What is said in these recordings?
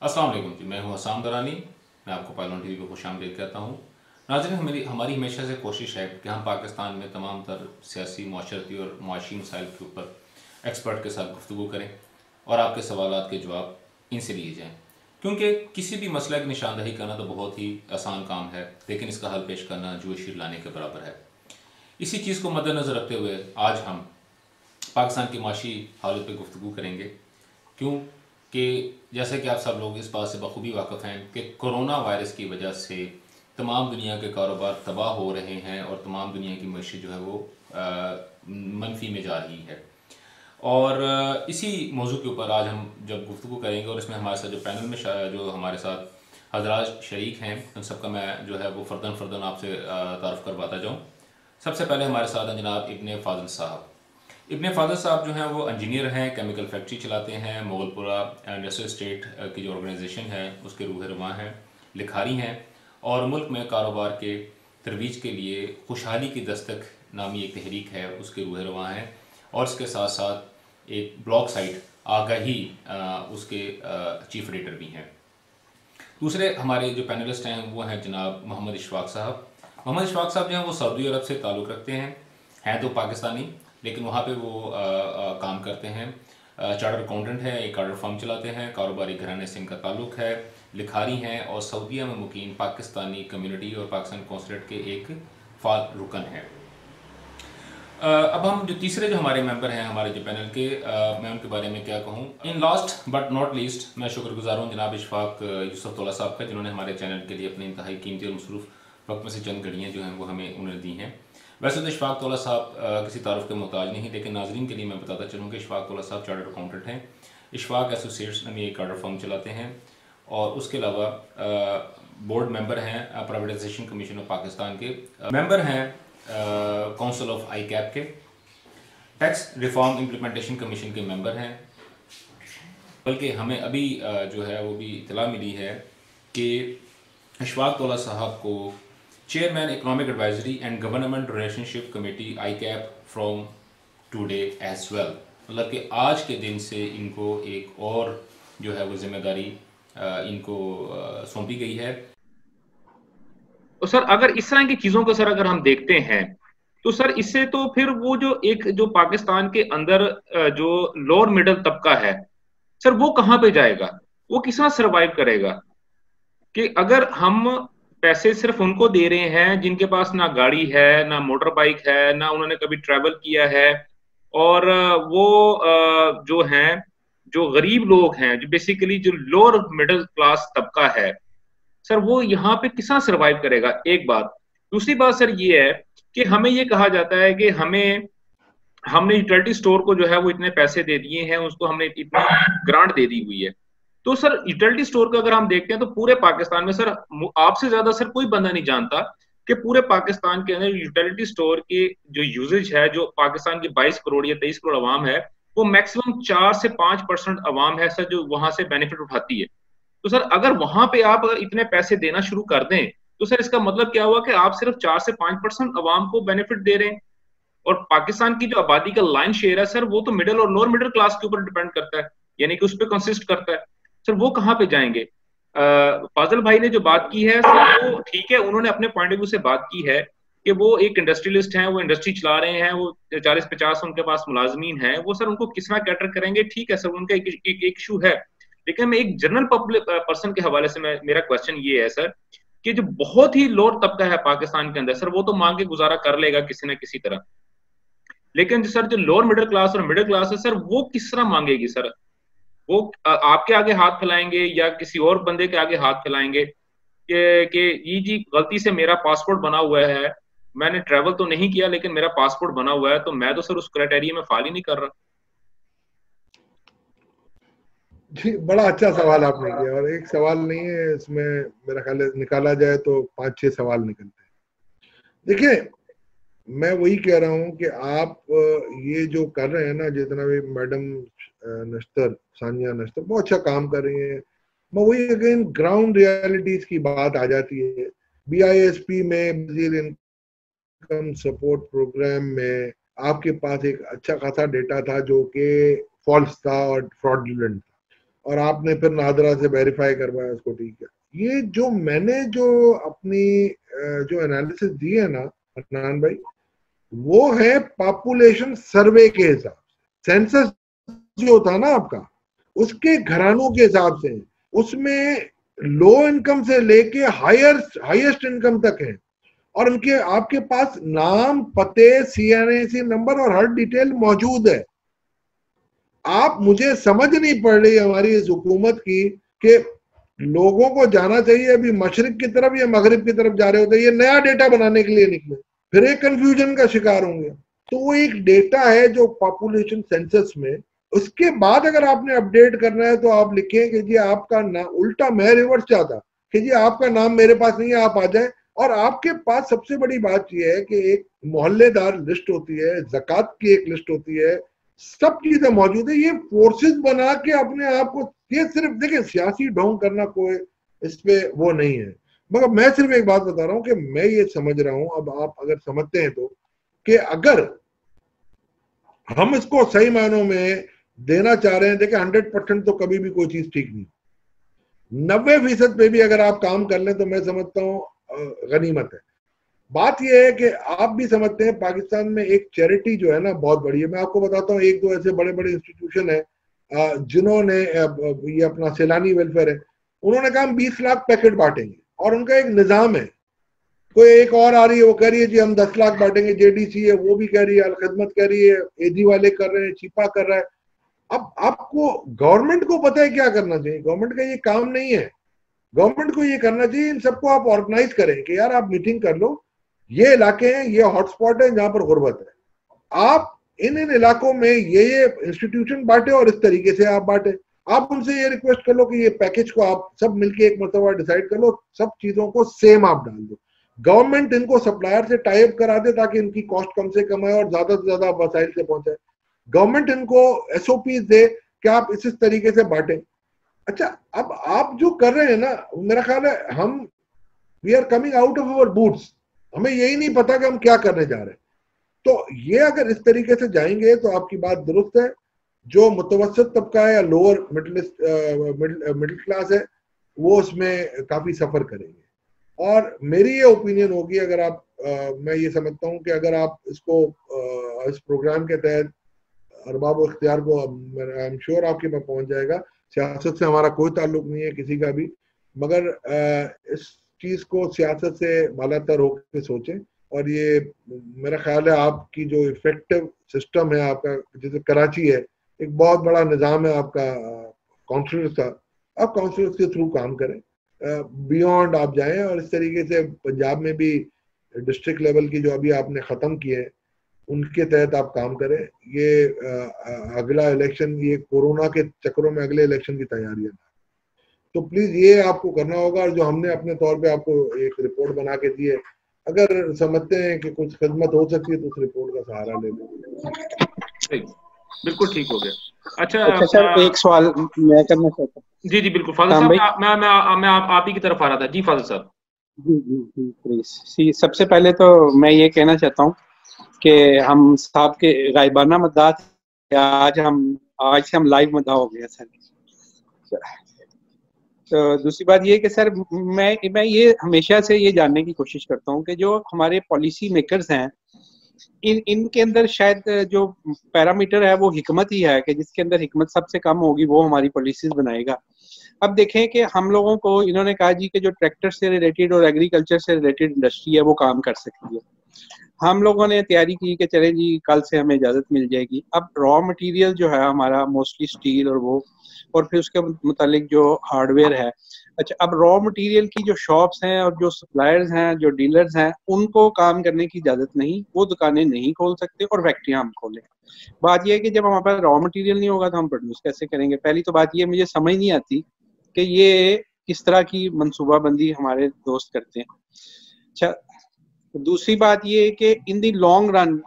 अस्सलाम वालेकुम जी, मैं हूं हसाम दरानी। मैं आपको पायलॉन टीवी को खुशामदीद कहता हूं। नाज़रीन, हमारी हमेशा से कोशिश है कि हम पाकिस्तान में तमाम तर सियासी, माशरती और मुआशी मसाइल के ऊपर एक्सपर्ट के साथ गुफ्तगू करें और आपके सवालात के जवाब इनसे लिए जाएँ। क्योंकि किसी भी मसले की निशानदही करना तो बहुत ही आसान काम है, लेकिन इसका हल पेश करना जुए शीर लाने के बराबर है। इसी चीज़ को मद्देनज़र रखते हुए आज हम पाकिस्तान की माशी हालत पर गुफ्तगू करेंगे। क्यों कि जैसे कि आप सब लोग इस बात से बखूबी वाक़फ़ हैं कि कोरोना वायरस की वजह से तमाम दुनिया के कारोबार तबाह हो रहे हैं और तमाम दुनिया की मईशत जो है वो मनफी में जा रही है। और इसी मौजू के ऊपर आज हम जब गुफ्तगू करेंगे और इसमें हमारे साथ जो पैनल में जो हमारे साथ हजरात शरीक हैं, उन सबका मैं जो है वो फ़र्दन फ़र्दन आपसे तारुफ़ करवाता जाऊँ। सबसे पहले हमारे साथ हैं जनाब इब्ने फ़ाज़िल साहब। इब्ने फ़ाज़िल साहब जो हैं वो इंजीनियर हैं, केमिकल फैक्ट्री चलाते हैं। मोगलपुरा इंडस्ट्रियल स्टेट की जो ऑर्गेनाइजेशन है उसके रूह रवां हैं, लिखारी हैं और मुल्क में कारोबार के तरवीज के लिए खुशहाली की दस्तक नामी एक तहरीक है, उसके रूह रवां हैं। और इसके साथ साथ एक ब्लॉग साइट आगाही उसके चीफ एडिटर भी हैं। दूसरे हमारे जो पैनलिस्ट हैं वो हैं जनाब मोहम्मद इशफाक साहब। मोहम्मद इशफाक साहब जो हैं वो सऊदी अरब से ताल्लुक़ रखते हैं तो पाकिस्तानी, लेकिन वहाँ पे वो काम करते हैं। चार्टर्ड अकाउंटेंट है, एक कार्डर फर्म चलाते हैं, कारोबारी घराने से इनका ताल्लुक़ है, लिखारी हैं और सऊदीया में मुकीम पाकिस्तानी कम्युनिटी और पाकिस्तान कौंसलेट के एक फ़ाल रुकन हैं। अब हम जो तीसरे जो हमारे मेंबर हैं हमारे जो पैनल के, मैं उनके बारे में क्या कहूँ। In last but not least मैं शुक्रगुजार हूँ जनाब इशफाक यूसुफ तौला साहब का, जिन्होंने हमारे चैनल के लिए अपने इंतहाई कीमती और मसरूफ़ वक्त में से चंद घड़ियाँ जो हैं वो हमें उन्होंने दी हैं। वैसे तो इशफाक तौला साहब किसी तारुफ के मोहताज नहीं, लेकिन नाजरीन के लिए मैं बताता चलूँ कि इशफाक तौला साहब चार्टर्ड अकाउंटेंट हैं। इशफाक एसोसिएट्स नामी एक कार्डर फर्म चलाते हैं और उसके अलावा बोर्ड मेंबर हैं प्राइवेटाइजेशन कमीशन ऑफ पाकिस्तान के, मेंबर हैं काउंसिल ऑफ आई कैप के, टैक्स रिफॉर्म इम्प्लीमेंटेशन कमीशन के मेंबर हैं। बल्कि हमें अभी जो है वो भी इतला मिली है कि इशफाक तौला साहब को chairman economic advisory and government relationship committee I cap from today as well, मतलब कि आज के दिन से इनको एक और जो है वो जिम्मेदारी इनको सौंपी गई है। तो सर अगर इस तरह की चीजों को सर अगर हम देखते हैं तो सर इससे तो फिर वो जो पाकिस्तान के अंदर जो लोअर मिडिल तबका है सर वो कहाँ पे जाएगा, वो किस तरह सरवाइव करेगा। कि अगर हम पैसे सिर्फ उनको दे रहे हैं जिनके पास ना गाड़ी है ना मोटर बाइक है ना उन्होंने कभी ट्रैवल किया है, और वो जो हैं जो गरीब लोग हैं जो बेसिकली जो लोअर मिडिल क्लास तबका है सर वो यहाँ पे किस तरह सरवाइव करेगा, एक बात। दूसरी बात सर ये है कि हमें ये कहा जाता है कि हमने यूटिलिटी स्टोर को जो है वो इतने पैसे दे दिए हैं, उसको हमने इतनी ग्रांट दे दी हुई है। तो सर यूटिलिटी स्टोर को अगर हम देखते हैं तो पूरे पाकिस्तान में सर आपसे ज्यादा सर कोई बंदा नहीं जानता कि पूरे पाकिस्तान के अंदर यूटिलिटी स्टोर की जो यूजेज है, जो पाकिस्तान की 22 करोड़ या 23 करोड़ अवाम है, वो मैक्सिमम 4 से 5% अवाम है सर जो वहां से बेनिफिट उठाती है। तो सर अगर वहां पे आप अगर इतने पैसे देना शुरू कर दें तो सर इसका मतलब क्या हुआ कि आप सिर्फ 4 से 5% अवाम को बेनिफिट दे रहे हैं। और पाकिस्तान की जो आबादी का लाइन शेयर है सर वो तो मिडिल और लोअर मिडिल क्लास के ऊपर डिपेंड करता है, यानी कि उस पर कंसिस्ट करता है। सर वो कहाँ पे जाएंगे। फाजल भाई ने जो बात की है सर वो ठीक है, उन्होंने अपने पॉइंट ऑफ व्यू से बात की है कि वो एक इंडस्ट्रियलिस्ट हैं, वो इंडस्ट्री चला रहे हैं, वो 40-50 उनके पास मुलाजमीन है, वो सर उनको किस तरह कैटर करेंगे, ठीक है सर उनका एक इशू है। लेकिन मैं एक जनरल पब्लिक पर्सन के हवाले से मेरा क्वेश्चन ये है सर कि जो बहुत ही लोअर तबका है पाकिस्तान के अंदर सर वो तो मांग के गुजारा कर लेगा किसी ना किसी तरह, लेकिन जो सर जो लोअर मिडिल क्लास और मिडिल क्लास है सर वो किस तरह मांगेगी सर। वो आपके आगे हाथ फैलाएंगे या किसी और बंदे के आगे हाथ फैलाएंगे कि ये जी गलती से मेरा पासपोर्ट बना हुआ है, मैंने ट्रेवल तो नहीं किया लेकिन मेरा पासपोर्ट बना हुआ है तो मैं तो सर उस क्राइटेरिया में फॉलो ही नहीं कर रहा। जी, बड़ा अच्छा सवाल आपने किया और एक सवाल नहीं है इसमें, मेरा ख्याल है निकाला जाए तो 5-6 सवाल निकलते हैं। देखिए, मैं वही कह रहा हूँ कि आप ये जो कर रहे हैं ना, जितना भी मैडम नश्तर, सानिया नश्तर बहुत अच्छा काम कर रही है। मैं वही अगेन ग्राउंड रियलिटीज की बात आ जाती है। बीआईएसपी में बेसिक इनकम सपोर्ट प्रोग्राम में आपके पास एक अच्छा खासा डेटा था जो कि फॉल्स था और फ्रॉडुलेंट था, और आपने फिर नादरा से वेरीफाई करवाया उसको, ठीक है। ये जो मैंने जो अपनी जो एनालिसिस दी है ना अदनान भाई, वो है पॉपुलेशन सर्वे के हिसाब से। सेंसस जो होता है ना आपका, उसके घरानों के हिसाब से, उसमें लो इनकम से लेके हाईएस्ट इनकम तक है, और उनके आपके पास नाम, पते, CNAC नंबर और हर डिटेल मौजूद है। आप, मुझे समझ नहीं पड़ रही हमारी इस हुकूमत की कि लोगों को जाना चाहिए अभी मशरिक की तरफ या मगरिब की तरफ जा रहे होते, ये नया डेटा बनाने के लिए निकले, फिर एक कंफ्यूजन का शिकार होंगे। तो वो एक डेटा है जो पॉपुलेशन सेंसस में, उसके बाद अगर आपने अपडेट करना है तो आप लिखें कि जी आपका नाम, उल्टा मैं रिवर्स चाहता कि जी आपका नाम मेरे पास नहीं है, आप आ जाए। और आपके पास सबसे बड़ी बात यह है कि एक मोहल्लेदार लिस्ट होती है, ज़कात की एक लिस्ट होती है, सब चीजें मौजूद है। ये फोर्सेस बना के अपने आप को, ये सिर्फ देखिए सियासी ढोंग करना कोई इस पे वो नहीं है, मगर मैं सिर्फ एक बात बता रहा हूं कि मैं ये समझ रहा हूं, अब आप अगर समझते हैं तो, कि अगर हम इसको सही मायनों में देना चाह रहे हैं, देखिए 100% तो कभी भी कोई चीज ठीक नहीं, 90% पे भी अगर आप काम कर लें तो मैं समझता हूँ गनीमत है। बात यह है कि आप भी समझते हैं पाकिस्तान में एक चैरिटी जो है ना बहुत बड़ी है। मैं आपको बताता हूँ, एक दो ऐसे बड़े बड़े इंस्टीट्यूशन है जिन्होंने, ये अपना सैलानी वेलफेयर है, उन्होंने कहा हम 20 लाख पैकेट बांटेंगे, और उनका एक निजाम है। कोई एक और आ रही है, वो कह रही है जी हम 10 लाख बांटेंगे, JDC है वो भी कह रही है, अल खिदमत कह रही है, AG वाले कर रहे हैं, छिपा कर रहा है। अब आपको, गवर्नमेंट को पता है क्या करना चाहिए, गवर्नमेंट का ये काम नहीं है। गवर्नमेंट को ये करना चाहिए, इन सबको आप ऑर्गेनाइज करें कि यार आप मीटिंग कर लो, ये इलाके हैं, ये हॉटस्पॉट है जहां पर गुर्बत है, आप इन इलाकों में ये इंस्टीट्यूशन बांटे और इस तरीके से आप बांटे। आप उनसे ये रिक्वेस्ट कर लो कि ये पैकेज को आप सब मिलके एक मरतबा डिसाइड कर लो, सब चीजों को सेम आप डाल दो। गवर्नमेंट इनको सप्लायर से टाई अप करा दे ताकि इनकी कॉस्ट कम से कम है और ज्यादा से ज्यादा वसाइल से पहुंचे। गवर्नमेंट इनको SOPs दे कि आप इस तरीके से बांटे। अच्छा, अब आप जो कर रहे हैं ना, मेरा ख्याल है हम, we are coming out of our boots, हमें यही नहीं पता कि हम क्या करने जा रहे हैं। तो ये अगर इस तरीके से जाएंगे तो आपकी बात दुरुस्त है, जो मुतवसत तबका है या लोअर मिडिल क्लास है वो उसमें काफी सफर करेंगे। और मेरी ये ओपिनियन होगी, अगर आप मैं ये समझता हूँ कि अगर आप इसको इस प्रोग्राम के तहत अरबाब इख्तियार को, आई एम श्योर आपके पास पहुंच जाएगा। सियासत से हमारा कोई ताल्लुक नहीं है किसी का भी, मगर इस चीज को सियासत से बालातर होकर सोचें। और ये मेरा ख्याल है आपकी जो इफेक्टिव सिस्टम है आपका, जैसे कराची है, एक बहुत बड़ा निज़ाम है आपका काउंसिलर्स का, आप काउंसिलर्स के थ्रू काम करें, बियॉन्ड आप जाएं। और इस तरीके से पंजाब में भी डिस्ट्रिक्ट लेवल की जो अभी आपने ख़त्म किए हैं उनके तहत आप काम करें। ये अगला इलेक्शन, ये कोरोना के चक्करों में अगले इलेक्शन की तैयारियां, तो प्लीज ये आपको करना होगा। और जो हमने अपने तौर पे आपको एक रिपोर्ट बना के दी है, अगर समझते हैं कि कुछ खिदमत हो सकती है तो उस रिपोर्ट का सहारा ले लें। बिल्कुल ठीक हो गया। अच्छा सर, एक सवाल मैं करना चाहता हूँ। जी बिल्कुल फादर साहब, मैं आप ही की तरफ आ रहा था। जी फादर साहब। जी प्लीज। सबसे पहले तो मैं ये कहना चाहता हूँ कि हम साहब के गायबाना मद्दाह, आज से हम लाइव मद्दाह हो गया सर। तो दूसरी बात ये कि सर मैं ये हमेशा से ये जानने की कोशिश करता हूँ कि जो हमारे पॉलिसी मेकर्स हैं, इनके अंदर शायद जो पैरामीटर है वो हिकमत ही है कि जिसके अंदर हिकमत सबसे कम होगी वो हमारी पॉलिसीज बनाएगा। अब देखें कि हम लोगों को इन्होंने कहा जी कि जो ट्रैक्टर से रिलेटेड और एग्रीकल्चर से रिलेटेड इंडस्ट्री है वो काम कर सकती है। हम लोगों ने तैयारी की कि चले जी कल से हमें इजाज़त मिल जाएगी। अब रॉ मटेरियल जो है हमारा मोस्टली स्टील और वो, और फिर उसके मुतालिक जो हार्डवेयर है। अच्छा, अब रॉ मटेरियल की जो शॉप्स हैं और जो सप्लायर्स हैं, जो डीलर्स हैं, उनको काम करने की इजाज़त नहीं, वो दुकानें नहीं खोल सकते और फैक्ट्रियाँ हम खोलें। बात यह है कि जब हमारे पास रॉ मटेरियल नहीं होगा तो हम प्रोड्यूस कैसे करेंगे। पहली तो बात ये मुझे समझ नहीं आती कि ये किस तरह की मनसूबाबंदी हमारे दोस्त करते हैं। अच्छा, दूसरी बात ये है कि इन दी लॉन्ग रन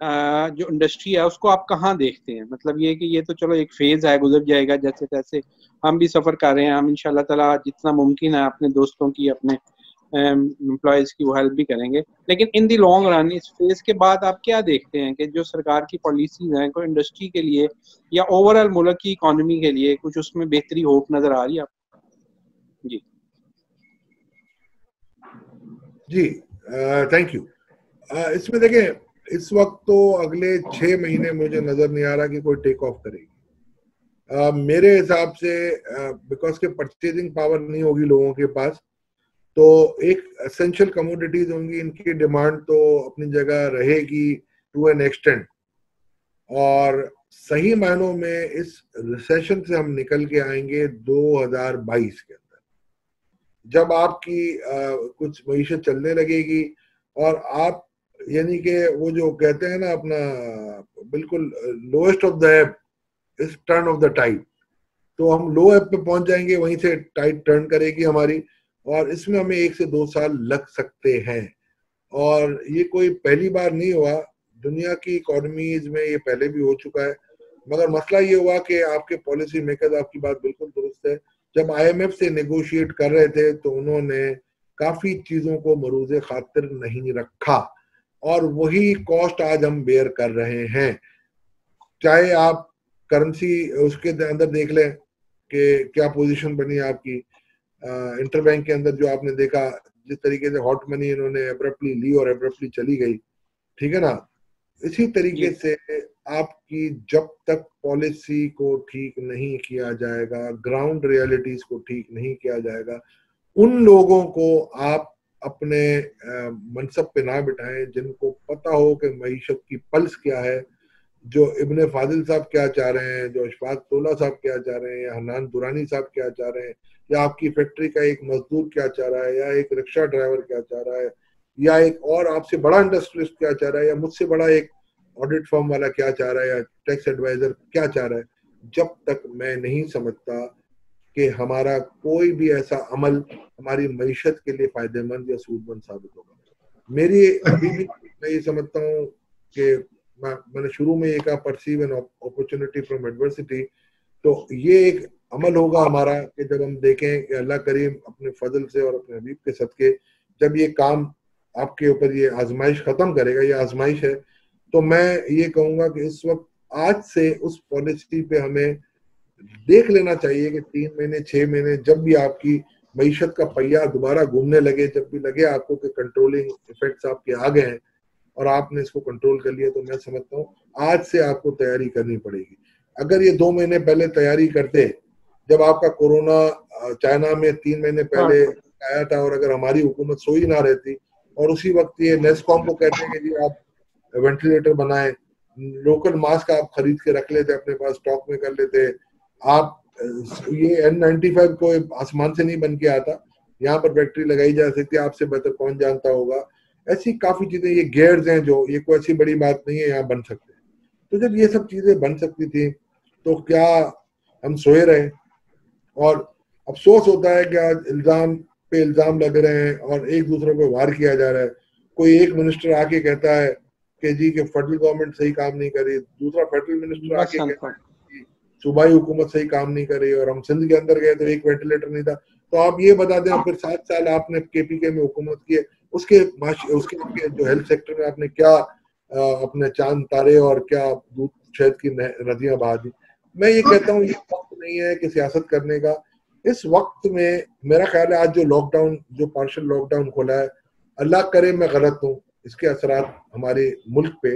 जो इंडस्ट्री है उसको आप कहाँ देखते हैं। मतलब ये कि ये तो चलो एक फेज है, गुजर जाएगा, जैसे तैसे हम भी सफर कर रहे हैं। हम इंशाल्लाह ताला जितना मुमकिन है अपने दोस्तों की, अपने एम्प्लॉयज की वो हेल्प भी करेंगे। लेकिन इन दी लॉन्ग रन इस फेज के बाद आप क्या देखते हैं कि जो सरकार की पॉलिसीज हैं कोई इंडस्ट्री के लिए या ओवरऑल मुल्क की इकोनॉमी के लिए कुछ उसमें बेहतरी होप नजर आ रही है आपको? जी जी थैंक यू। इसमें देखें, इस वक्त तो अगले 6 महीने मुझे नजर नहीं आ रहा कि कोई टेक ऑफ करेगी। मेरे हिसाब से बिकॉज के परचेजिंग पावर नहीं होगी लोगों के पास, तो एक एसेंशियल कमोडिटीज होंगी, इनकी डिमांड तो अपनी जगह रहेगी टू एन एक्सटेंट। और सही मायनों में इस रिसेशन से हम निकल के आएंगे 2022 के अंदर, जब आपकी कुछ मईशत चलने लगेगी और आप यानी कि वो जो कहते हैं ना अपना बिल्कुल lowest of the ebb is turn of the tide, तो हम लो एब पे पहुंच जाएंगे, वहीं से टाइड टर्न करेगी हमारी, और इसमें हमें 1 से 2 साल लग सकते हैं। और ये कोई पहली बार नहीं हुआ, दुनिया की इकोनॉमीज में ये पहले भी हो चुका है। मगर मसला ये हुआ कि आपके पॉलिसी मेकर्स, आपकी बात बिल्कुल दुरुस्त है, जब IMF से नेगोशिएट कर रहे थे तो उन्होंने काफी चीजों को मरूज़े खातिर नहीं रखा, और वही कॉस्ट आज हम बेयर कर रहे हैं। चाहे आप करेंसी उसके अंदर देख लें कि क्या पोजीशन बनी आपकी इंटरबैंक के अंदर, जो आपने देखा जिस तरीके से हॉट मनी इन्होंने एब्रप्टली ली और एब्रप्टली चली गई, ठीक है ना। इसी तरीके से आपकी जब तक पॉलिसी को ठीक नहीं किया जाएगा, ग्राउंड रियलिटीज को ठीक नहीं किया जाएगा, उन लोगों को आप अपने मनसब पे ना बिठाएं जिनको पता हो कि मईशत की पल्स क्या है, जो इब्ने फाजिल साहब क्या चाह रहे हैं, जो अशफाक तोला साहब क्या चाह रहे हैं, या हनान दुरानी साहब क्या चाह रहे हैं, या आपकी फैक्ट्री का एक मजदूर क्या चाह रहा है, या एक रिक्शा ड्राइवर क्या चाह रहा है, या एक और आपसे बड़ा इंडस्ट्रियलिस्ट क्या चाह रहा है, या मुझसे बड़ा एक ऑडिट फर्म वाला क्या चाह रहा है, या टैक्स एडवाइजर क्या चाह रहा है, जब तक मैं नहीं समझता कि हमारा कोई भी ऐसा अमल हमारी मईशत के लिए फायदेमंद या सूदमंद साबित होगा। मेरी अभी भी मैं ये समझता हूँ कि मैंने शुरू में ये कहा, perceive an opportunity from adversity, तो ये एक अमल होगा हमारा कि जब हम देखें कि अल्लाह करीम अपने फजल से और अपने हबीब के सदके जब ये काम आपके ऊपर ये आजमाइश खत्म करेगा, ये आजमाइश है, तो मैं ये कहूंगा कि इस वक्त आज से उस पॉलिसी पे हमें देख लेना चाहिए कि 3 महीने 6 महीने जब भी आपकी मईशत का पहिया दोबारा घूमने लगे, जब भी लगे आपको कि कंट्रोलिंग इफेक्ट्स आपके आ गए हैं और आपने इसको कंट्रोल कर लिया, तो मैं समझता हूँ आज से आपको तैयारी करनी पड़ेगी। अगर ये 2 महीने पहले तैयारी करते, जब आपका कोरोना चाइना में 3 महीने पहले आया था, और अगर हमारी हुकूमत सोई ना रहती और उसी वक्त ये नेस्कॉम को कहते हैं कि जी आप वेंटिलेटर बनाए, लोकल मास्क आप खरीद के रख लेते, अपने पास स्टॉक में कर लेते, आप ये N95 को आसमान से नहीं बन के आता, यहाँ पर फैक्ट्री लगाई जा सकती है, आपसे बेहतर कौन जानता होगा। ऐसी काफी चीजें, ये गेयर्स हैं जो, ये कोई ऐसी बड़ी बात नहीं है, यहाँ बन सकते हैं। तो जब ये सब चीजें बन सकती थी तो क्या हम सोए रहे? और अफसोस होता है कि आज इल्जाम पे इल्जाम लग रहे हैं और एक दूसरे पे वार किया जा रहा है। कोई एक मिनिस्टर आके कहता है कि जी कि फेडरल गवर्नमेंट सही काम नहीं कर रही, दूसरा फेडरल मिनिस्टर आके कहता है कि सूबाई हुकूमत सही काम नहीं कर रही, और हम सिंध के अंदर गए तो एक वेंटिलेटर नहीं था। तो आप ये बता दें, फिर 7 साल आपने KPK में हुकूमत की है, उसके जो हेल्थ सेक्टर में आपने क्या अपने चांद तारे और क्या दूध शहद की नदियां बहा दी। मैं ये कहता हूँ ये वक्त नहीं है कि सियासत करने का। इस वक्त में मेरा ख्याल है आज जो लॉकडाउन, जो पार्शियल लॉकडाउन खोला है, अल्लाह करे मैं गलत हूँ, इसके असरात हमारे मुल्क पे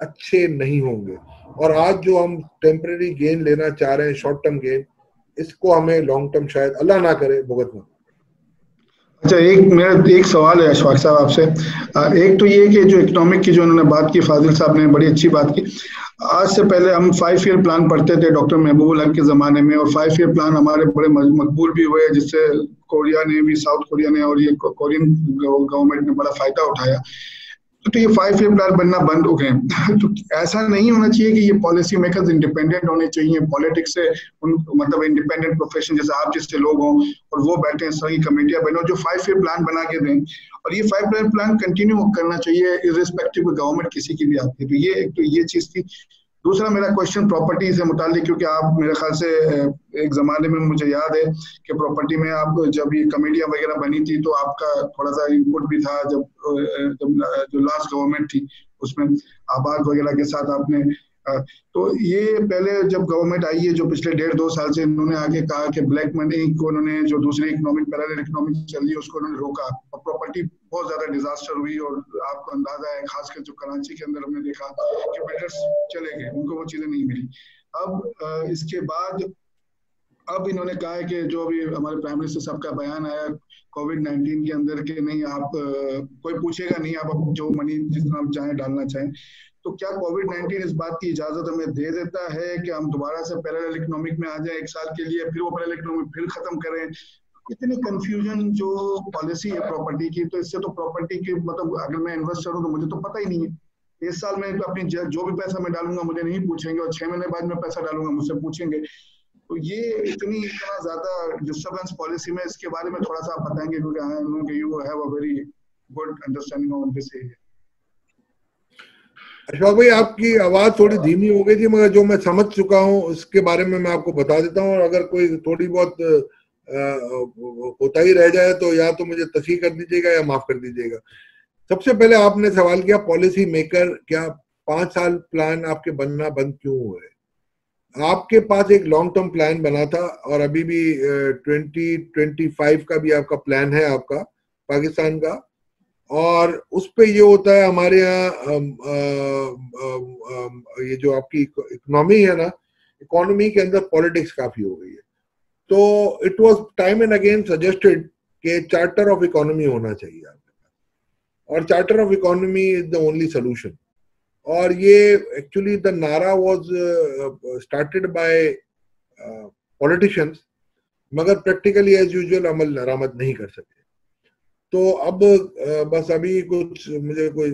अच्छे नहीं होंगे। और आज जो हम टेम्परेरी गेन लेना चाह रहे हैं, शॉर्ट टर्म गेन, इसको हमें लॉन्ग टर्म शायद अल्लाह ना करे भुगतना। अच्छा, मेरा एक सवाल है अशफाक साहब आपसे। एक तो ये कि जो इकोनॉमिक की जो उन्होंने बात की, फाजिल साहब ने बड़ी अच्छी बात की। आज से पहले हम 5 ईयर प्लान पढ़ते थे डॉक्टर महबूबुल हक के जमाने में, और 5 ईयर प्लान हमारे बड़े मकबूल भी हुए, जिससे कोरिया ने भी, साउथ कोरिया ने और ये कोरियन गवर्नमेंट ने बड़ा फायदा उठाया। तो ये 5 ईयर प्लान बनना बंद हो गए। तो ऐसा नहीं होना चाहिए कि ये पॉलिसी मेकर्स इंडिपेंडेंट होने चाहिए पॉलिटिक्स से, मतलब इंडिपेंडेंट प्रोफेशन जैसे आप जैसे लोग हों और वो बैठे हैं, सही कमेटियां बनो जो 5 ईयर प्लान बना के दें, और ये 5 ईयर प्लान कंटिन्यू करना चाहिए इर्रिस्पेक्टिव गवर्नमेंट किसी की भी आती है। तो ये चीज थी। दूसरा मेरा क्वेश्चन प्रॉपर्टी से मुतालिक, क्योंकि आप मेरे ख्याल से एक जमाने में मुझे याद है कि प्रॉपर्टी में आप जब ये कमेटियां वगैरह बनी थी तो आपका थोड़ा सा इनपुट भी था, जब जो लास्ट गवर्नमेंट थी उसमें आबाद वगैरह के साथ आपने तो ये पहले जब गवर्नमेंट आई है जो पिछले 1.5-2 साल से, इन्होंने आगे कहा कि ब्लैक मनी को उन्होंने जो दूसरी इकोनॉमिक पैरेलल इकोनॉमिक चल रही है उसको उन्होंने रोका और प्रॉपर्टी बहुत ज्यादा डिजास्टर हुई। और आपको अंदाजा है खासकर जो कराची के अंदर हमने देखा कि बिल्डर्स चले गए, उनको वो चीजें नहीं मिली। अब इसके बाद अब इन्होंने कहा है कि जो अभी हमारे प्राइम मिनिस्टर साहब का बयान आया कोविड-19 के अंदर के नहीं आप कोई पूछेगा नहीं, आप जो मनी जितना आप चाहें डालना चाहें, तो क्या कोविड-19 इस बात की इजाजत हमें दे देता है कि हम दोबारा से पैरेलल इकोनॉमिक में आ जाए 1 साल के लिए, फिर वो पैरेलल इकोनॉमिक फिर खत्म करें? इतनी कंफ्यूजन जो पॉलिसी है प्रॉपर्टी की, तो इससे तो प्रॉपर्टी की मतलब अगर मैं इन्वेस्टर हूँ तो मुझे तो पता ही नहीं है। 1 साल में अपनी जो भी पैसा मैं डालूंगा मुझे नहीं पूछेंगे, और 6 महीने बाद में पैसा डालूंगा मुझसे पूछेंगे। तो ये इतना ज्यादा डिस्टर्बेंस पॉलिसी में, इसके बारे में थोड़ा सा आप बताएंगे, क्योंकि you have a very good understanding on this area. Ashfaq भाई, आपकी आवाज थोड़ी धीमी हो गई थी, मगर जो मैं समझ चुका हूँ उसके बारे में मैं आपको बता देता हूँ, और अगर कोई थोड़ी बहुत कोताही रह जाए तो या तो मुझे तस्हीह कर दीजिएगा या माफ कर दीजिएगा। सबसे पहले आपने सवाल किया पॉलिसी मेकर क्या 5 साल प्लान आपके बनना बंद क्यों हुए? आपके पास एक लॉन्ग टर्म प्लान बना था, और अभी भी 2025 का भी आपका प्लान है आपका पाकिस्तान का, और उस पे ये होता है हमारे यहाँ ये जो आपकी इकोनॉमी है ना, इकोनॉमी के अंदर पॉलिटिक्स काफी हो गई है। तो it was time and again suggested कि चार्टर ऑफ इकोनॉमी होना चाहिए आपके पास, और charter of economy is the only solution. और ये एक्चुअली द नारा वाज स्टार्टेड बाय पॉलिटिशियंस, मगर प्रैक्टिकली एज यूजुअल अमल दरामद नहीं कर सके। तो अब बस अभी कुछ मुझे कोई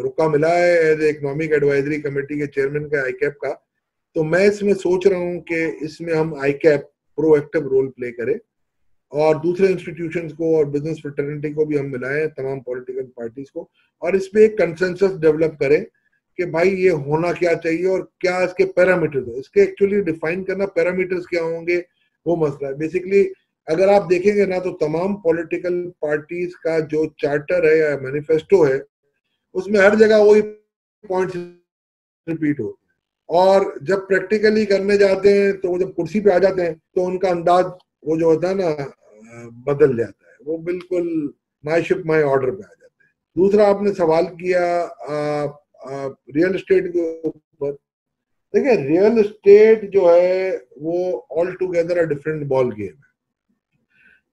रुका मिला है एज इकोनॉमिक एडवाइजरी कमेटी के चेयरमैन का आईकैप का, तो मैं इसमें सोच रहा हूँ कि इसमें हम आईकैप प्रोएक्टिव रोल प्ले करें और दूसरे इंस्टीट्यूशंस को और बिजनेस फ्रेटर्निटी को भी हम मिलाएं, तमाम पॉलिटिकल पार्टीज को, और इस पे एक कंसेंसस डेवलप करें कि भाई ये होना क्या चाहिए और क्या इसके पैरामीटर्स है। इसके एक्चुअली डिफाइन करना पैरामीटर्स क्या होंगे वो मसला है। बेसिकली अगर आप देखेंगे ना तो तमाम पॉलिटिकल पार्टीज का जो चार्टर है या मैनिफेस्टो है उसमें हर जगह वही पॉइंट्स रिपीट होते हैं, और जब प्रैक्टिकली करने जाते हैं तो वो जब कुर्सी पे आ जाते हैं तो उनका अंदाज वो जो होता है ना बदल जाता है, वो बिल्कुल माय शिप माय ऑर्डर पे आ जाते हैं। दूसरा आपने सवाल किया रियल एस्टेट के ऊपर। देखिए रियल एस्टेट जो है वो all together a different ball game है।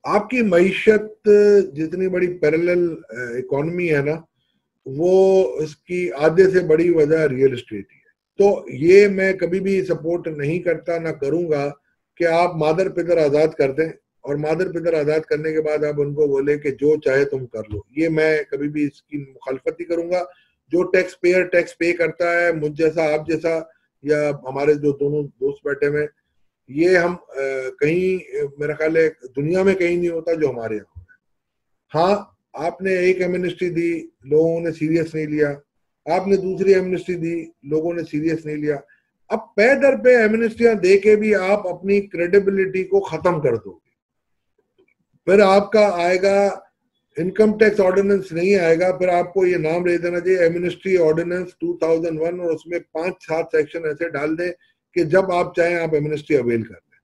आपकी मईशत जितनी बड़ी पैरेलल इकोनॉमी है ना, वो इसकी आधे से बड़ी वजह रियल एस्टेट ही है। तो ये मैं कभी भी सपोर्ट नहीं करता, ना करूंगा कि आप मादर पितर आजाद कर दें और मादर पितर आजाद करने के बाद आप उनको बोले कि जो चाहे तुम कर लो। ये मैं कभी भी इसकी मुखालफत ही करूंगा। जो टैक्स पेयर टैक्स पे करता है, मुझ जैसा आप जैसा या हमारे जो दोनों दोस्त बैठे हुए, ये हम कहीं मेरा ख्याल है दुनिया में कहीं नहीं होता जो हमारे यहाँ। हाँ, आपने एक एमनेस्टी दी, लोगों ने सीरियस नहीं लिया, आपने दूसरी एमनेस्टी दी, लोगों ने सीरियस नहीं लिया। अब पे दर पे एमनेस्टियां दे के भी आप अपनी क्रेडिबिलिटी को खत्म कर दोगे। फिर आपका आएगा इनकम टैक्स ऑर्डिनेंस नहीं आएगा, फिर आपको ये नाम दे देना चाहिए एमनेस्टी ऑर्डिनेंस 2001, और उसमें 5-7 सेक्शन ऐसे डाल दें कि जब आप चाहें आप एमनेस्टी अवेल कर लें।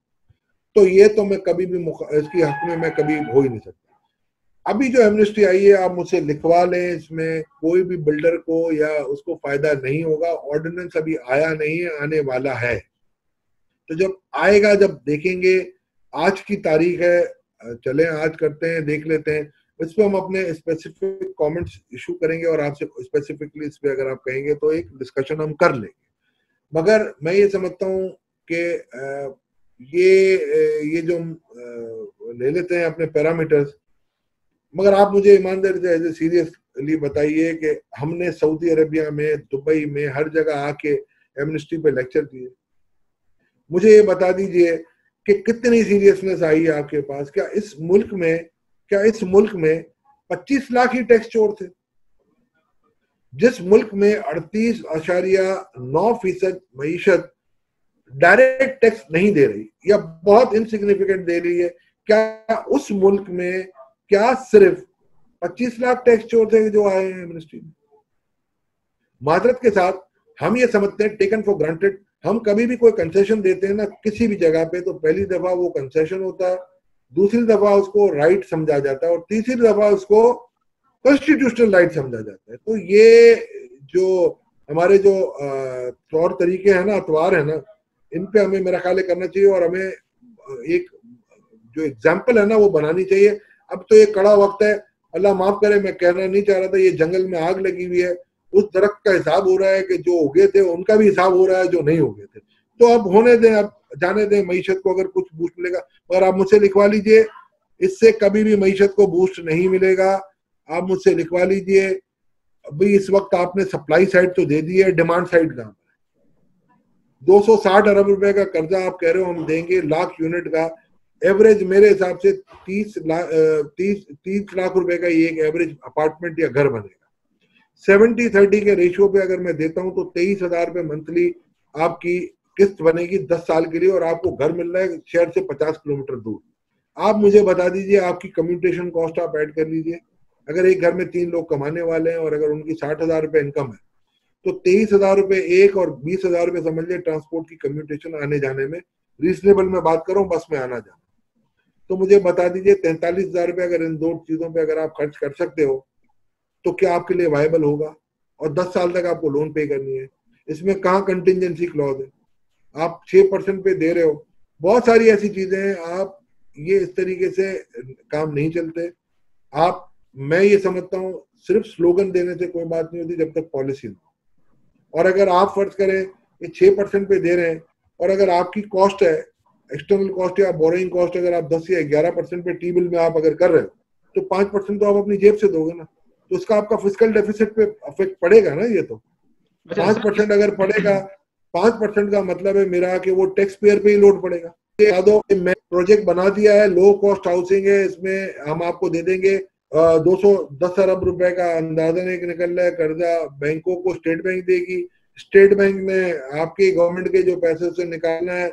तो ये तो मैं कभी भी इसकी हक में मैं कभी हो ही नहीं सकता। अभी जो एमनेस्टी आई है आप मुझसे लिखवा लें, इसमें कोई भी बिल्डर को या उसको फायदा नहीं होगा। ऑर्डिनेंस अभी आया नहीं है, आने वाला है। तो जब आएगा, जब देखेंगे, आज की तारीख है, चलें आज करते हैं, देख लेते हैं। इस पर हम अपने स्पेसिफिक कमेंट्स इशू करेंगे और आपसे स्पेसिफिकली इस पे अगर आप कहेंगे तो एक डिस्कशन हम कर लेंगे। मगर मैं ये समझता हूँ कि ये जो ले लेते हैं अपने पैरामीटर्स, मगर आप मुझे ईमानदारी से ऐसे सीरियसली बताइए कि हमने सऊदी अरेबिया में, दुबई में, हर जगह आके एमनेस्टी पे लेक्चर दिए। मुझे ये बता दीजिए कि कितनी सीरियसनेस आई है आपके पास। क्या इस मुल्क में 25 लाख ही टैक्स चोर थे? जिस मुल्क में 38.9% मईशत डायरेक्ट टैक्स नहीं दे रही या बहुत इनसिग्निफिकेंट दे रही है, क्या उस मुल्क में क्या सिर्फ 25 लाख टैक्स चोर थे जो आए हैं मिनिस्ट्री में? माजरत के साथ हम ये समझते हैं, टेकन फॉर ग्रांटेड, हम कभी भी कोई कंसेशन देते हैं ना किसी भी जगह पे, तो पहली दफा वो कंसेशन होता है, दूसरी दफा उसको राइट समझा जाता है और तीसरी दफा उसको कॉन्स्टिट्यूशनल राइट समझा जाता है। तो ये जो हमारे जो तौर तरीके हैं ना, अतवार है ना, इन पे हमें मेरा ख्याल करना चाहिए और हमें एक जो एग्जाम्पल है ना वो बनानी चाहिए। अब तो ये कड़ा वक्त है, अल्लाह माफ करे, मैं कहना नहीं चाह रहा था, ये जंगल में आग लगी हुई है, उस दरख्त का हिसाब हो रहा है कि जो उगे थे उनका भी हिसाब हो रहा है जो नहीं उगे थे। तो अब होने दें, अब जाने दें मईशत को, अगर कुछ बूस्ट मिलेगा। मगर आप मुझसे लिखवा लीजिए, इससे कभी भी मईशत को बूस्ट नहीं मिलेगा। आप मुझसे लिखवा लीजिए, अभी इस वक्त आपने सप्लाई साइड तो दे दी है, डिमांड साइड कहाँ पर? 260 अरब रुपए का कर्जा आप कह रहे हो हम देंगे, लाख यूनिट का एवरेज मेरे हिसाब से 30 लाख रुपए का ये एक एवरेज अपार्टमेंट या घर बनेगा। 70-30 के रेशियो पे अगर मैं देता हूं तो 23,000 रुपए मंथली आपकी किस्त बनेगी 10 साल के लिए, और आपको घर मिल रहा है शहर से 50 किलोमीटर दूर। आप मुझे बता दीजिए, आपकी कम्यूटेशन कॉस्ट आप ऐड कर लीजिए। अगर एक घर में 3 लोग कमाने वाले हैं और अगर उनकी 60,000 रुपए इनकम है तो 23,000 रुपए एक और 20,000 रुपए समझ लिया ट्रांसपोर्ट की कम्यूटेशन आने जाने में, रीजनेबल में बात कर रहा हूँ, बस में आना जाना। तो मुझे बता दीजिए 43,000 रुपए अगर इन दो चीजों पे अगर आप खर्च कर सकते हो तो क्या आपके लिए वायबल होगा? और 10 साल तक आपको लोन पे करनी है, इसमें कहाँ कंटिजेंसी क्लॉज है? आप 6% पे दे रहे हो। बहुत सारी ऐसी चीजें हैं, आप ये इस तरीके से काम नहीं चलते। आप, मैं ये समझता हूँ सिर्फ स्लोगन देने से कोई बात नहीं होती जब तक पॉलिसी ना। और अगर आप फर्ज करें कि 6% पे दे रहे हैं और अगर आपकी कॉस्ट है, एक्सटर्नल कॉस्ट या बोरोइंग कॉस्ट, अगर आप 10 या 11% पे टी बिल में आप अगर कर रहे हो तो 5% तो आप अपनी जेब से दोगे ना, तो उसका आपका फिजिकल डेफिसिट पे अफेक्ट पड़ेगा ना। ये तो 5% अगर पड़ेगा, 5% का मतलब है मेरा कि वो टैक्स पेयर पे ही लोड पड़ेगा। याद हो, मैं प्रोजेक्ट बना दिया है, लो कॉस्ट हाउसिंग है, इसमें हम आपको दे देंगे 210 अरब रुपए का अंदाजन एक निकल रहा है कर्जा, बैंकों को स्टेट बैंक देगी, स्टेट बैंक ने आपके गवर्नमेंट के जो पैसे उसे निकालना है,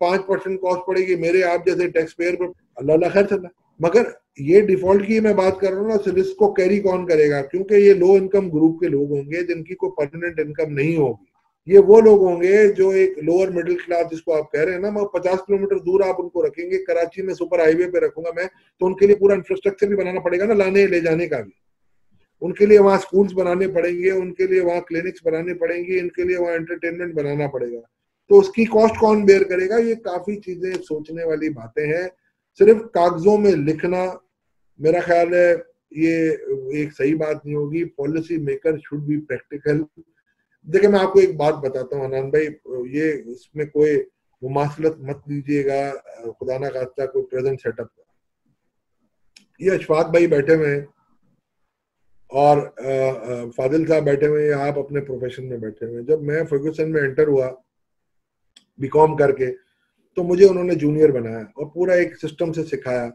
5% कॉस्ट पड़ेगी मेरे आप जैसे टैक्स पेयर पर, अल्लाह खैर चला। मगर ये डिफॉल्ट की मैं बात कर रहा हूँ ना, रिस्क को कैरी कौन करेगा? क्योंकि ये लो इनकम ग्रुप के लोग होंगे जिनकी कोई परमानेंट इनकम नहीं होगी। ये वो लोग होंगे जो एक लोअर मिडिल क्लास जिसको आप कह रहे हैं ना, मैं 50 किलोमीटर दूर आप उनको रखेंगे, कराची में सुपर हाईवे पे रखूंगा मैं, तो उनके लिए पूरा इंफ्रास्ट्रक्चर भी बनाना पड़ेगा ना, लाने ले जाने का भी। उनके लिए वहाँ स्कूल्स बनाने पड़ेंगे, उनके लिए वहाँ क्लिनिक्स बनाने पड़ेंगे, इनके लिए वहाँ एंटरटेनमेंट बनाना पड़ेगा। तो उसकी कॉस्ट कौन बेयर करेगा? ये काफी चीजें सोचने वाली बातें हैं। सिर्फ कागजों में लिखना मेरा ख्याल है ये एक सही बात नहीं होगी। Policy maker should be practical. देखिए मैं आपको एक बात बताता हूँ अनंत भाई, ये इसमें कोई मुमासलत मत लीजिएगा, खुदा ना खास्ता कोई प्रेजेंट सेटअप का। ये अशफाक भाई बैठे हुए हैं और फादिल साहब बैठे हुए हैं, आप अपने प्रोफेशन में बैठे हुए हैं। जब मैं फर्गूसन में एंटर हुआ बीकॉम करके, तो मुझे उन्होंने जूनियर बनाया और पूरा एक सिस्टम से सिखाया।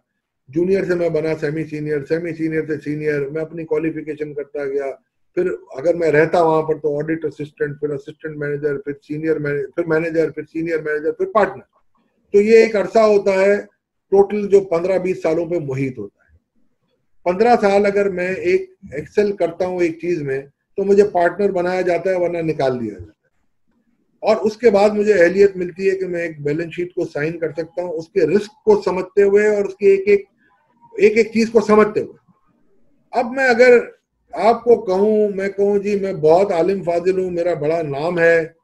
जूनियर से मैं बना सेमी सीनियर, सेमी सीनियर से सीनियर, मैं अपनी क्वालिफिकेशन करता गया। फिर अगर मैं रहता वहां पर तो ऑडिट असिस्टेंट, फिर असिस्टेंट मैनेजर, फिर सीनियर मैनेजर, फिर मैनेजर, फिर सीनियर मैनेजर, फिर पार्टनर। तो ये एक अरसा होता है टोटल जो 15-20 सालों पे मुहित होता है। 15 साल अगर मैं एक एक्सेल करता हूँ एक चीज में तो मुझे पार्टनर बनाया जाता है, वरना निकाल दिया जाता है। और उसके बाद मुझे अहलियत मिलती है कि मैं एक बैलेंस शीट को साइन कर सकता हूँ, उसके रिस्क को समझते हुए और उसकी एक एक चीज को समझते हुए। अब मैं अगर आपको कहूँ, मैं कहूँ जी मैं बहुत आलिम फाजिल हूँ, मेरा बड़ा नाम है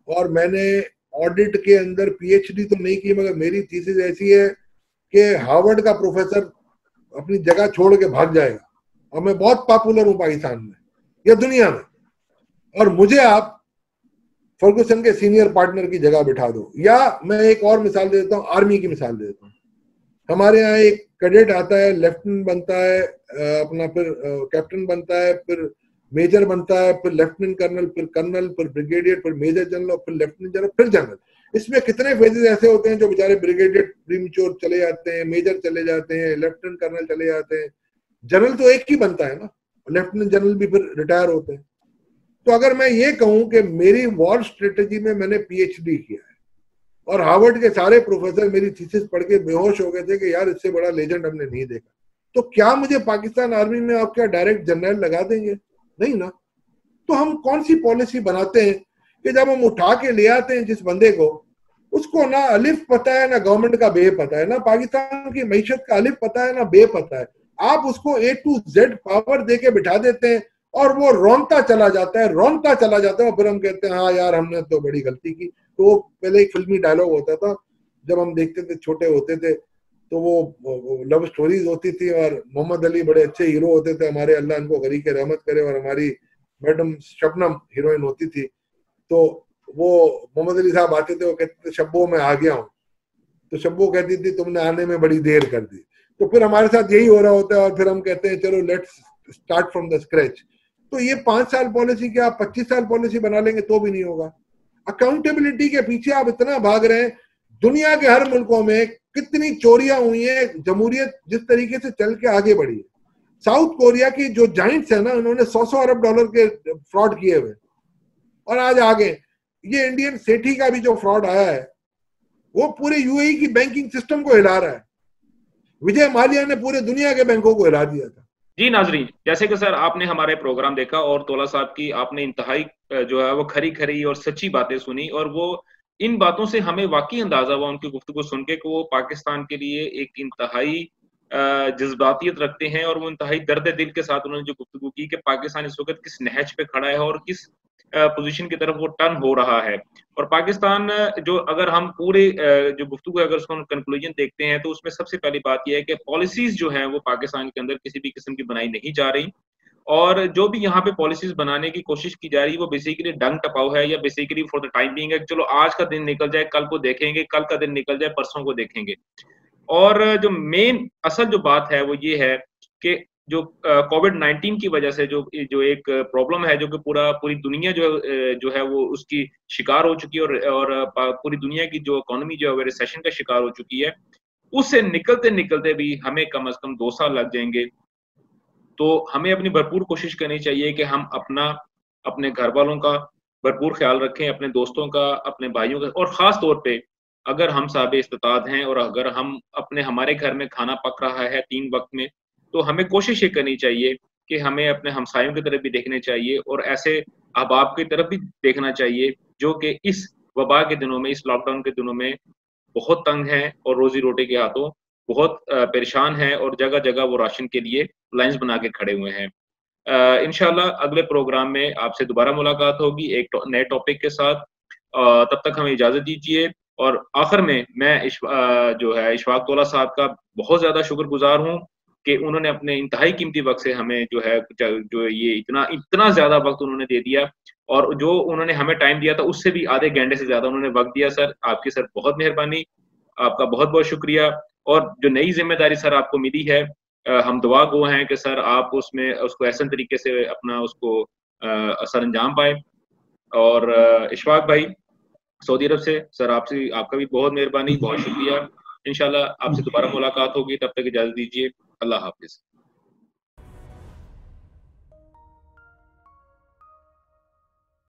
और मैंने ऑडिट के अंदर पीएचडी तो नहीं की, मगर मेरी थीसिस ऐसी है कि हार्वर्ड का प्रोफेसर अपनी जगह छोड़ के भाग जाएगा और मैं बहुत पॉपुलर हूँ पाकिस्तान में या दुनिया में, और मुझे आप फर्गूसन के सीनियर पार्टनर की जगह बिठा दो। या मैं एक और मिसाल दे देता हूँ, आर्मी की मिसाल दे देता हूँ। हमारे यहाँ एक कैडेट आता है, लेफ्टिनेंट बनता है, अपना फिर कैप्टन बनता है, फिर मेजर बनता है, फिर लेफ्टिनेंट कर्नल, फिर कर्नल, फिर ब्रिगेडियर, फिर मेजर जनरल, फिर लेफ्टिनेंट जनरल, फिर जनरल। इसमें कितने फेजेस ऐसे होते हैं जो बेचारे ब्रिगेडियर प्रीमेच्योर चले जाते हैं, मेजर चले जाते हैं, लेफ्टिनेंट कर्नल चले जाते हैं। जनरल तो एक ही बनता है ना, लेफ्टिनेंट जनरल भी फिर रिटायर होते हैं। तो अगर मैं ये कहूं कि मेरी वॉर स्ट्रेटेजी में मैंने पीएचडी किया है और हार्वर्ड के सारे प्रोफेसर मेरी थीसिस पढ़ के बेहोश हो गए थे कि यार इससे बड़ा लेजेंड हमने नहीं देखा, तो क्या मुझे पाकिस्तान आर्मी में आप क्या डायरेक्ट जनरल लगा देंगे? नहीं ना। तो हम कौन सी पॉलिसी बनाते हैं कि जब हम उठा के ले आते हैं जिस बंदे को, उसको ना अलिफ पता है ना गवर्नमेंट का बे पता है, ना पाकिस्तान की मईशत का अलिफ पता है ना बे पता है, आप उसको A to Z पावर दे के बिठा देते हैं और वो रोनता चला जाता है और फिर हम कहते हैं हाँ यार हमने तो बड़ी गलती की। तो पहले एक फिल्मी डायलॉग होता था जब हम देखते थे, छोटे होते थे, तो वो लव स्टोरीज होती थी और मोहम्मद अली बड़े अच्छे हीरो होते थे हमारे, अल्लाह इनको गरी के रहमत करे, और हमारी मैडम शबनम हीरोइन होती थी। तो वो मोहम्मद अली साहब आते थे, वो कहते थे शब्बो मैं आ गया हूँ, तो शब्बो कहती थी तुमने आने में बड़ी देर कर दी। तो फिर हमारे साथ यही हो रहा होता है और फिर हम कहते हैं चलो let's start from the scratch. तो ये 5 साल पॉलिसी क्या आप 25 साल पॉलिसी बना लेंगे तो भी नहीं होगा। अकाउंटेबिलिटी के पीछे आप इतना भाग रहे हैं। दुनिया के हर मुल्कों में कितनी चोरियां हुई है, जमहूरियत जिस तरीके से चल के आगे बढ़ी है। साउथ कोरिया की जो जाइंट्स है ना, उन्होंने 100 अरब डॉलर के फ्रॉड किए हुए और आज आगे। ये इंडियन सेठी का भी जो फ्रॉड आया है वो पूरे यूएई की बैंकिंग सिस्टम को हिला रहा है। विजय माल्या ने पूरे दुनिया के बैंकों को हिला दिया था। जी नाजरीन, जैसे कि सर आपने हमारे प्रोग्राम देखा और तौला साहब की आपने इंतहाई जो है वो खरी खरी और सच्ची बातें सुनी, और वो इन बातों से हमें वाकई अंदाजा हुआ उनकी गुफ्तगू सुन के कि वो पाकिस्तान के लिए एक इंतहाई जज्बातियत रखते हैं, और वो इंतहाई दर्द दिल के साथ उन्होंने जो गुफ्तगू की कि पाकिस्तान इस वक्त किस नहज पे खड़ा है और किस पोजीशन की तरफ वो टर्न हो रहा है। और पाकिस्तान जो अगर हम पूरे जो गुफ्तगू अगर उसको कंक्लूजन देखते हैं तो उसमें सबसे पहली बात यह है कि पॉलिसीज जो हैं वो पाकिस्तान के अंदर किसी भी किस्म की बनाई नहीं जा रही, और जो भी यहाँ पे पॉलिसीज बनाने की कोशिश की जा रही है वो बेसिकली डंग टपाव है, या basically for the time being है, चलो आज का दिन निकल जाए, कल को देखेंगे, कल का दिन निकल जाए, परसों को देखेंगे। और जो मेन असल जो बात है वो ये है कि जो कोविड-19 की वजह से जो एक प्रॉब्लम है जो कि पूरी दुनिया जो है वो उसकी शिकार हो चुकी है, और पूरी दुनिया की जो इकोनॉमी जो है वो रिसेशन का शिकार हो चुकी है, उससे निकलते निकलते भी हमें कम से कम 2 साल लग जाएंगे। तो हमें अपनी भरपूर कोशिश करनी चाहिए कि हम अपने घर वालों का भरपूर ख्याल रखें, अपने दोस्तों का, अपने भाइयों का, और ख़ास तौर पे अगर हम साहिब इस्तिताअत हैं और अगर हमारे घर में खाना पक रहा है 3 वक्त में, तो हमें कोशिश ये करनी चाहिए कि हमें अपने हमसायों की तरफ भी देखने चाहिए और ऐसे अहबाब की तरफ भी देखना चाहिए जो कि इस वबा के दिनों में, इस लॉकडाउन के दिनों में बहुत तंग हैं और रोज़ी-रोटी के हाथों बहुत परेशान हैं, और जगह-जगह वो राशन के लिए लाइन्स बना के खड़े हुए हैं। इंशाल्लाह अगले प्रोग्राम में आपसे दोबारा मुलाकात होगी एक नए टॉपिक के साथ। तब तक हमें इजाज़त दीजिए, और आखिर में मैं जो है इशफाक तौला साहब का बहुत ज़्यादा शुक्रगुज़ार हूँ कि उन्होंने अपने इंतहाई कीमती वक़्त से हमें जो ये इतना ज़्यादा वक़्त उन्होंने दे दिया, और जो उन्होंने हमें टाइम दिया था उससे भी आधे घंटे से ज़्यादा उन्होंने वक़्त दिया। सर आपकी सर बहुत मेहरबानी, आपका बहुत-बहुत शुक्रिया। और जो नई ज़िम्मेदारी सर आपको मिली है, हम दुआ गो हैं कि सर आप उसको ऐसे तरीके से अपना उसको सरअंजाम पाएँ। और इशफाक भाई सऊदी अरब से, सर आपका भी बहुत मेहरबानी, बहुत शुक्रिया। इंशाल्लाह आपसे दोबारा मुलाकात होगी, तब तक इजाज़त दीजिए। अल्लाह हाफ़िज़।